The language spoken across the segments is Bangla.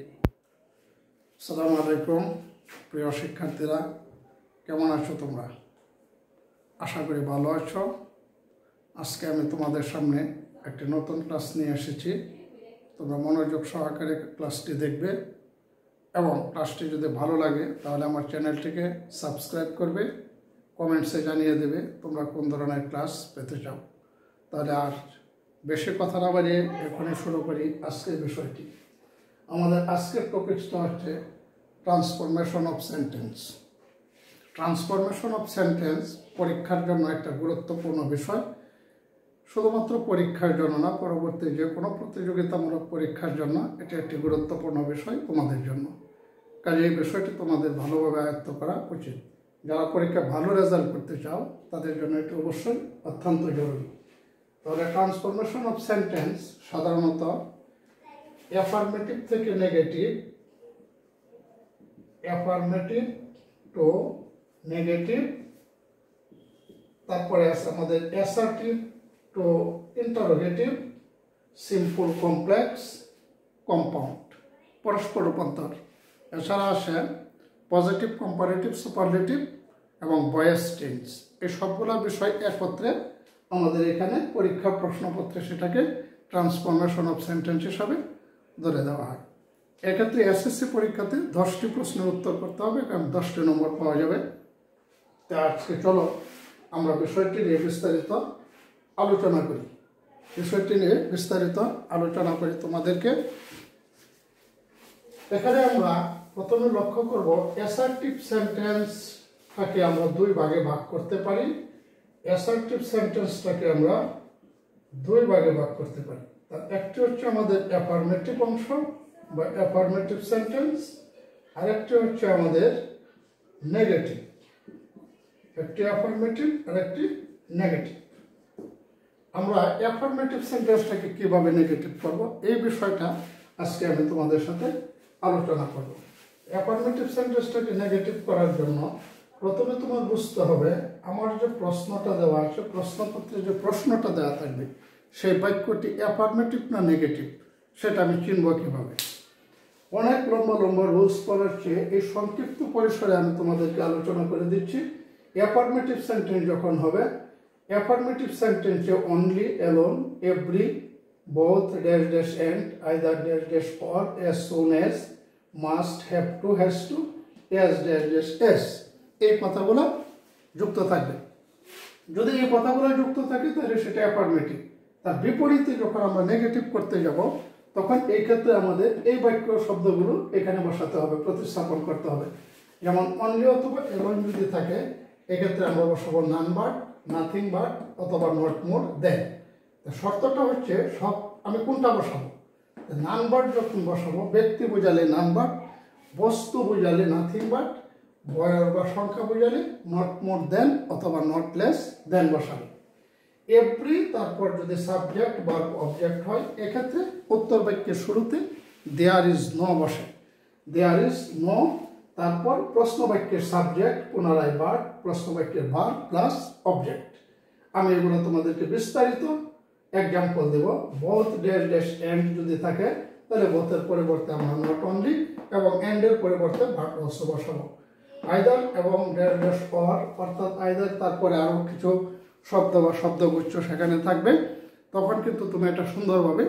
জি আসসালামু আলাইকুম প্রিয় শিক্ষার্থীরা, কেমন আছো তোমরা? আশা করি ভালো আছো। আজকে আমি তোমাদের সামনে একটি নতুন ক্লাস নিয়ে এসেছি। তোমরা মনোযোগ সহকারে ক্লাসটি দেখবে এবং ক্লাসটি যদি ভালো লাগে তাহলে আমার চ্যানেলটিকে সাবস্ক্রাইব করবে, কমেন্টসে জানিয়ে দেবে তোমরা কোন ধরনের ক্লাস পেতে চাও। তাহলে আর বেশি কথা না বাড়িয়ে এখনই শুরু করি আজকের বিষয়টি। আমাদের আজকের টপিকসটা হচ্ছে transformation of sentence. Transformation of sentence পরীক্ষার জন্য একটা গুরুত্বপূর্ণ বিষয়। শুধুমাত্র পরীক্ষার জন্য না, পরবর্তী যে কোনো প্রতিযোগিতামূলক পরীক্ষার জন্য এটা একটি গুরুত্বপূর্ণ বিষয় তোমাদের জন্য। কাজে এই বিষয়টি তোমাদের ভালোভাবে আয়ত্ত করা উচিত। যারা পরীক্ষা ভালো রেজাল্ট করতে চাও তাদের জন্য এটি অবশ্যই অত্যন্ত জরুরি। তাহলে ট্রান্সফরমেশন অফ সেন্টেন্স সাধারণত অ্যাফার্মেটিভ থেকে নেগেটিভ, অ্যাফার্মেটিভ টু নেগেটিভ, তারপরে আছে আমাদের assertive two interrogative, simple, complex, compound, পরস্পর রূপান্তর। এছাড়া আসে পজিটিভ, কম্পারেটিভ, সুপারলেটিভ এবং ভয়েস টেন্স। এই সবগুলো বিষয় একত্রে আমাদের এখানে পরীক্ষা প্রশ্নপত্রে সেটাকে ট্রান্সফরমেশন অফ সেন্টেন্স হিসাবে ধরে দেওয়া হয়। এক্ষেত্রে এসএসসি পরীক্ষাতে 10টি প্রশ্নের উত্তর করতে হবে, কারণ 10টি নম্বর পাওয়া যাবে। তা আজকে চলো আমরা বিষয়টি নিয়ে বিস্তারিত আলোচনা করি। তোমাদেরকে এখানে আমরা প্রথমে লক্ষ্য করব অ্যাসার্টিভ সেন্টেন্সটাকে আমরা দুই ভাগে ভাগ করতে পারি। অ্যাসার্টিভ সেন্টেন্সটাকে আমরা দুই ভাগে ভাগ করতে পারি। তার একটি হচ্ছে আমাদের অ্যাফার্মেটিভ অংশ বা অ্যাফার্মেটিভ সেন্টেন্স, আর একটি হচ্ছে আমাদের নেগেটিভ। একটি অ্যাফার্মেটিভ আর একটি নেগেটিভ। আমরা অ্যাফার্মেটিভ সেন্টেন্সটাকে কিভাবে নেগেটিভ করব এই বিষয়টা আজকে আমি তোমাদের সাথে আলোচনা করব। অ্যাফার্মেটিভ সেন্টেন্সটাকে নেগেটিভ করার জন্য প্রথমে তোমার বুঝতে হবে আমার যে প্রশ্নটা দেওয়া আছে, প্রশ্নপত্রে যে প্রশ্নটা দেওয়া থাকবে সেই বাক্যটি অ্যাফার্মেটিভ না নেগেটিভ সেটা আমি চিনব কিভাবে। অনেক লম্বা লম্বা রুলস করার চেয়ে এই সংক্ষিপ্ত পরিসরে আমি তোমাদেরকে আলোচনা করে দিচ্ছি। অ্যাফার্মেটিভ সেন্টেন্স যখন হবে, অ্যাফার্মেটিভ সেন্টেন্সে only, alone, every, both, dash dash and, either dash dash or, as soon as, must, have to, has to, as dash dash as, এই কথাগুলো যুক্ত থাকবে। যদি এই কথাগুলো যুক্ত থাকে তাহলে সেটা অ্যাফার্মেটিভ। তার বিপরীতে যখন আমরা নেগেটিভ করতে যাব তখন এই ক্ষেত্রে আমাদের এই বাক্য শব্দগুলো এখানে বসাতে হবে, প্রতিস্থাপন করতে হবে। যেমন অনলি অথবা অ্যালোন যদি থাকে এক্ষেত্রে আমরা বসাবো নান বাট, নাথিং বাট অথবা নট মোর দেন। শর্তটা হচ্ছে সব আমি কোনটা বসাবো। নান বাট যখন বসাবো ব্যক্তি বোঝালে নান বাট, বস্তু বোঝালে নাথিং বাট, বয়স বা সংখ্যা বোঝালে নট মোর দেন অথবা নট লেস দেন বসাবে। এভরি, তারপর যদি সাবজেক্ট বা অবজেক্ট হয় এক্ষেত্রে উত্তর বাক্যের শুরুতে দেয়ার ইজ নো বসে। দেয়ার ইজ নো, তারপর প্রশ্ন বাক্যের সাবজেক্ট পুনরায় ভার্ব, প্রশ্ন বাক্যের ভার্ব প্লাস অবজেক্ট। আমি এগুলো তোমাদেরকে বিস্তারিত এক্সাম্পল দেব। বোথ ড্যাশ ড্যাশ এন্ড যদি থাকে তাহলে বোথের পরিবর্তে আমরা নট অনলি এবং এন্ডের পরিবর্তে ভার্ব অলসো বসাবো। আইদার এবং ড্যাশ ড্যাশ অর, অর্থাৎ আইদার তারপরে আরো কিছু শব্দ বা শব্দগুচ্ছ সেখানে থাকবে, তখন কিন্তু তুমি এটা সুন্দরভাবে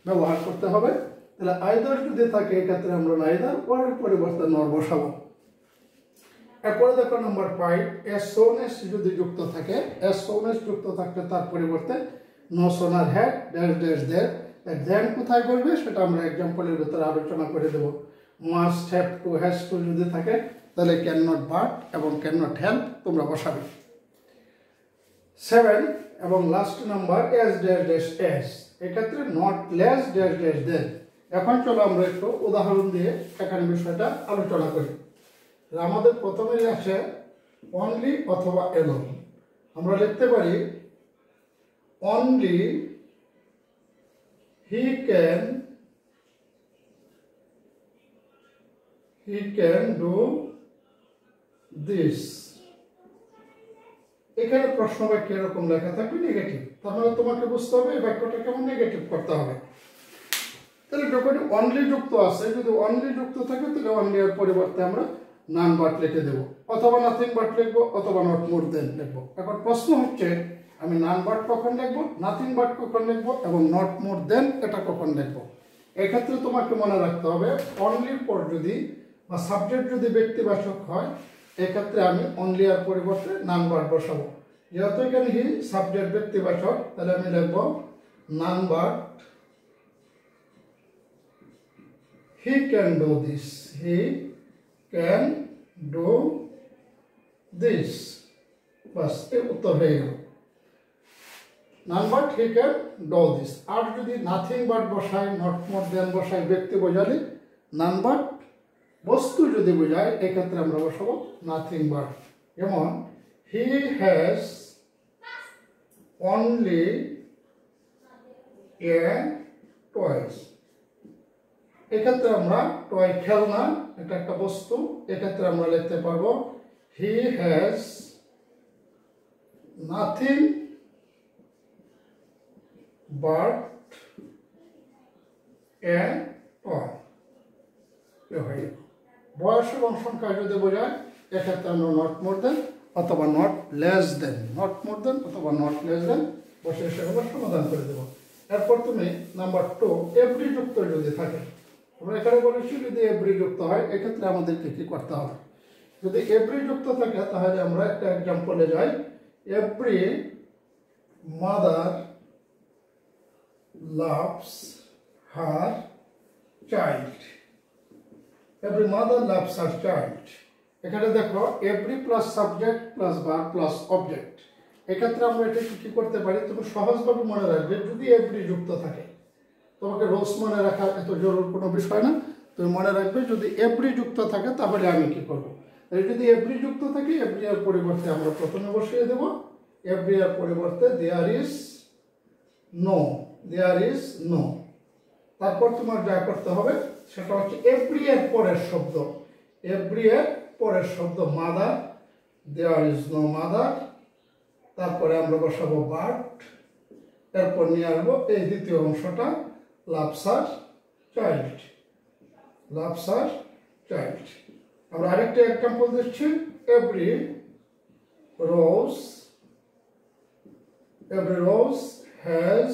ব্যবহার করতে হবে। তাহলে আইদার যদি থাকে এক্ষেত্রে আমরা আইদার পরের পরিবর্তে নর বসাবো। এরপরে দেখো নাম্বার 5, এস সোন এস যদি যুক্ত থাকে, এস সোন এস যুক্ত থাকলে তার পরিবর্তে no sooner had dash dash there. Than কোথায় করবে সেটা আমরা এক্সাম্পলের ভিতরে আলোচনা করে দেব। Must, have to, has to যদি থাকে তাহলে ক্যান নট বাট এবং ক্যান নট হেল্প তোমরা বসাবে। 7 এবং last number as dash dash as, এক্ষেত্রে not less dash dash than. এখন চলো আমরা একটু উদাহরণ দিয়ে এখানে বিষয়টা আলোচনা করি। আমাদের প্রথমেই আছে অনলি অথবা অ্যালোন। আমরা লিখতে পারি only he can do this. এখানে প্রশ্ন বাক্য এরকম লেখা থাকবে নেগেটিভ, তার মানে তোমাকে বুঝতে হবে এই বাক্যটা কেমন নেগেটিভ করতে হবে। তাহলে যখন অনলি যুক্ত আছে, যদি অনলি যুক্ত থাকে তাহলে অনলি এর পরিবর্তে আমরা নান বাট লিখে দেব, অথবা নাথিং বাট লিখবো, অথবা নট মোর দেন লিখবো। এখন প্রশ্ন হচ্ছে আমি নান বাট কখন লিখবো, নাথিং বাট কখন লিখবো এবং নট মোর দেন এটা কখন লিখবো। এক্ষেত্রে তোমাকে মনে রাখতে হবে অনলির পর যদি বা সাবজেক্ট যদি ব্যক্তিবাচক হয় এক্ষেত্রে আমি অনলি এর পরিবর্তে নান বাট বসাবো। যেহেতু এখানে হি সাবজেক্ট ব্যক্তিবাচক তাহলে আমি লিখবো none but he can do this, he can do this, বাস এই উত্তর হয়ে গেল। None but he can do this। আর যদি নাথিং বাট বসাই, নট মোর দেন বসাই ব্যক্তি বোঝালে, নান বাট বস্তু যদি বোঝায় এক্ষেত্রে আমরা বসাবো নাথিং বাট। যেমন he has only a toys, এক্ষেত্রে আমরা টয় খেলনা, এটা একটা বস্তু, এক্ষেত্রে আমরা লিখতে পারবো he has nothing but a toy। বয়স এবং সংখ্যা যদি বোঝায় এক্ষেত্রে আমরা নট মোর দেন অথবা not less than, not more than অথবা নট লেস দেন বসে সেগুলো সমাধান করে দেবো। এরপর তুমি নাম্বার 2 এভরি যুক্ত যদি থাকে, আমরা এখানে বলেছি যদি এভরি যুক্ত হয় এক্ষেত্রে আমাদেরকে কি করতে হবে। যদি এভরি যুক্ত থাকে তাহলে আমরা একটা এক্সাম্পলে যাই, every mother loves her child, every mother loves her child. এখানে দেখো every plus subject plus verb plus object, এক্ষেত্রে আমরা এটা কি করতে পারি, তুমি সহজভাবে মনে রাখবে যদি এভরি যুক্ত থাকে, তোমাকে রোজ মনে রাখা এত জরুরি কোনো বিষয় না, তুমি মনে রাখবে যদি এভরি যুক্ত থাকে তাহলে আমি কি করব। যদি এভরি যুক্ত থাকে এভরি এর পরিবর্তে আমরা প্রথমে বসিয়ে দেব এভরি এর পরিবর্তে there is no, there is no. তারপর তোমার যা করতে হবে সেটা হচ্ছে এভরি এর পরের শব্দ, এভরি এর পরের শব্দ mother, there is no mother, তারপরে আমরা বসাবো বাট, এরপর নিয়ে আসবো এই দ্বিতীয় অংশটা loves her child, loves her child. আমরা আরেকটা এক্সাম্পল দিচ্ছি, every rose, every rose has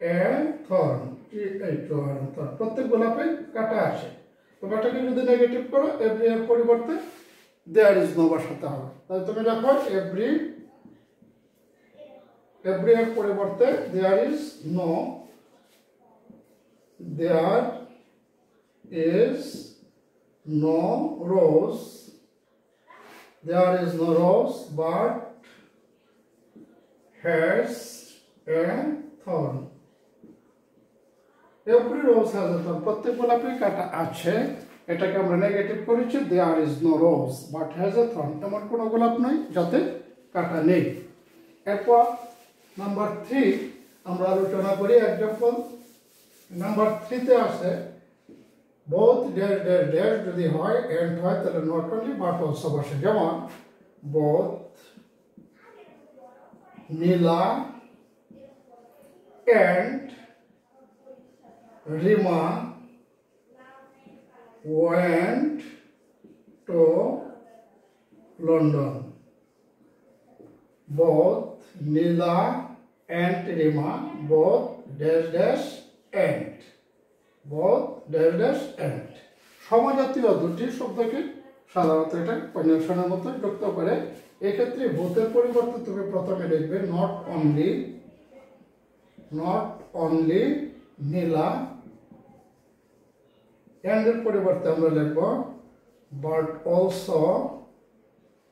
a thorn, প্রত্যেক গোলাপে কাঁটা আছে, তো কাঁটাকে যদি নেগেটিভ করো এভরি এর পরিবর্তে দেয়ার ইজ নো বসাতে হবে। তাহলে তুমি দেখো এভরি, এভরি এর পরিবর্তে there is no, there is no rose, there is no rose but has a thorn, every rose has a thorn, প্রত্যেক গোলাপে কাঁটা আছে, এটাকে আমরা নেগেটিভ করেছি there is no rose but has a thorn, এমন কোনো গোলাপ নয় যাতে কাঁটা নেই। এরপর নাম্বার 3 আমরা আলোচনা করি এক্সাম্পল। নাম্বার 3 তে আছে বোথ ড্যাশ ড্যাশ ড্যাশ যদি হয় এন্ড হয় তাহলে নট অনলি বাট অলসো বসে। যেমন both Nila and Rima went to London, both Nila and Rima both dash dash and, both dash dash and। সমজাতীয় দুটি শব্দকে সাধারণত এটা কনজাংশনের মতো যুক্ত করে, এক্ষেত্রে বোথের পরিবর্তে তুমি প্রথমে লিখবে not only, not only Nila, and এর পরিবর্তে আমরা লিখব but also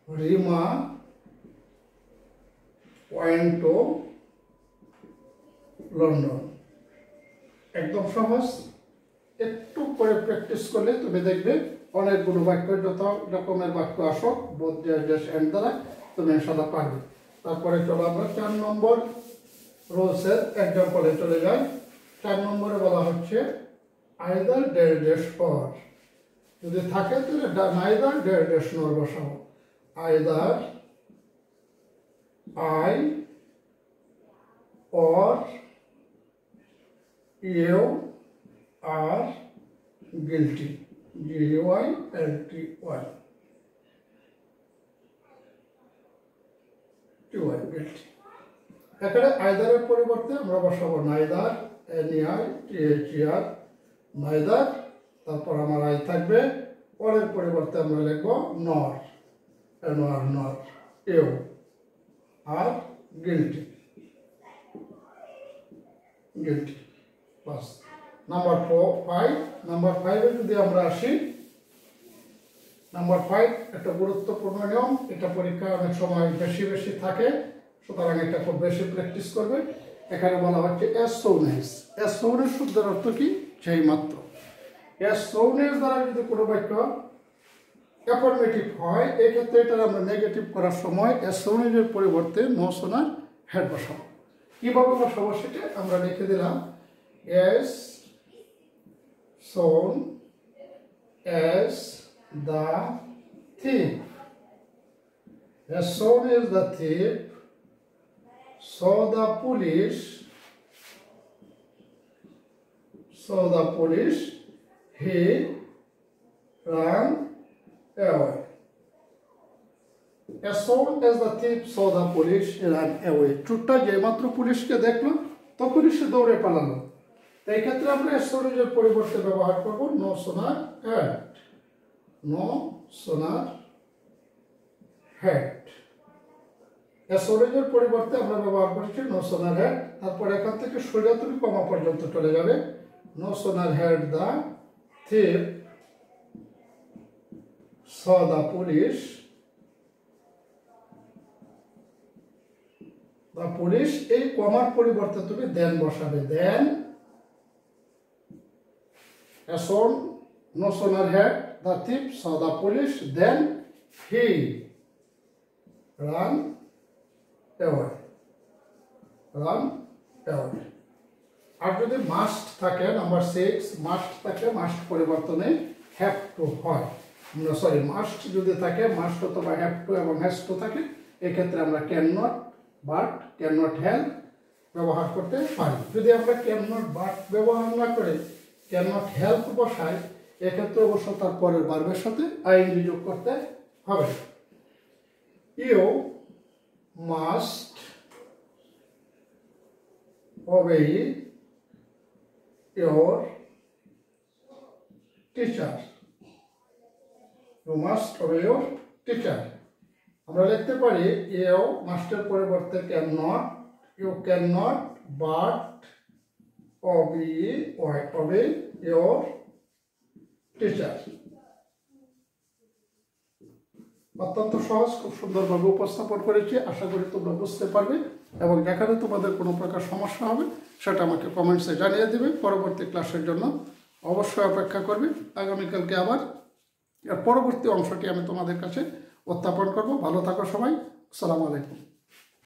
Rima went to London. একদম সহজ, একটু করে প্র্যাকটিস করলে তুমি দেখবে অনেকগুলো বাক্য, যত রকমের বাক্য আসো বোথ ড্যাশ ড্যাশ এন্ড দ্বারা তুমি ইনশাআল্লাহ পারবে। তারপরে চলো আমরা 4 নম্বর রোলসের এক্সাম্পলে চলে যাই। 4 নম্বরে বলা হচ্ছে আইদার ড্যাশ ড্যাশ অর, যদি থাকে তাহলে নাইদার ড্যাশ ড্যাশ নর বসাবো, either I or you R guilty, GUILTY, guilty. এখানে আইদারের পরিবর্তে আমরা বসাবো নাইদার, NEITHER, নাইদার। তারপর আমার আই থাকবে, পরের পরিবর্তে আমরা লিখবো নর, NOR, নর, এও আর গিলটি, বাস। নাম্বার 5, নাম্বার 5-এ যদি আমরা আসি, নাম্বার 5 একটা গুরুত্বপূর্ণ নিয়ম, এটা পরীক্ষায় অনেক সময় বেশি বেশি থাকে, সুতরাং এটা খুব বেশি প্র্যাকটিস করবে। এখানে বলা হচ্ছে as soon as। as soon as শব্দের অর্থ কি? সেই মাত্র। as soon as দ্বারা যদি কোনো বাক্য অ্যাফার্মেটিভ হয়, এক্ষেত্রে এটা আমরা নেগেটিভ করার সময় as soon as এর পরিবর্তে no sooner had বসাবো। কিভাবে বসাবো সেটা আমরা লিখে দিলাম, as soon as the thief, as soon as the thief saw the police, he ran away. As soon as the thief saw the police, he ran away. চোরটা যেমাত্র পুলিশকে দেখলো তখনই সে দৌড়ে পালালো। তো এই ক্ষেত্রে আমরা as soon as এর পরিবর্তে ব্যবহার করব no sooner had, no sooner had। as soon as এর পরিবর্তে আমরা ব্যবহার করছি no sooner had। তারপর এখান থেকে সোজা তুমি কমা পর্যন্ত চলে যাবে, no sooner had the thief saw the police, এই কমার পরিবর্তে তুমি দেন বসাবে, দেন as soon, no sooner had the thief saw the police, then he ran away, আর যদি মাস্ট থাকে, নাম্বার 6, মাস্ট থাকে, মাস্ট পরিবর্তনে হ্যাভ টু হয়, সরি মাস্ট যদি থাকে, মাস্ট অথবা হ্যাভ টু এবং হ্যাজ টু থাকে, এক্ষেত্রে আমরা can not, but, can not help ব্যবহার করতে পারি। যদি আমরা ক্যান নট, বাট ব্যবহার না করে ক্যান নট হেল্প বসাই, এক্ষেত্রে অবশ্য তার পরের ভার্বের সাথে আইএনজি যোগ করতে হবে। You must obey your teacher, you must obey your teacher। আমরা লিখতে পারি ইউ মাস্টের পরিবর্তে can not, you can not but obey your teacher। অত্যন্ত সহজ, খুব সুন্দরভাবে উপস্থাপন করেছি, আশা করি তোমরা বুঝতে পারবে এবং যেখানে তোমাদের কোনো প্রকার সমস্যা হবে সেটা আমাকে কমেন্টসে জানিয়ে দেবে। পরবর্তী ক্লাসের জন্য অবশ্যই অপেক্ষা করবে। আগামীকালকে আবার এর পরবর্তী অংশটি আমি তোমাদের কাছে উত্থাপন করব। ভালো থাকো সবাই, আসসালামু আলাইকুম।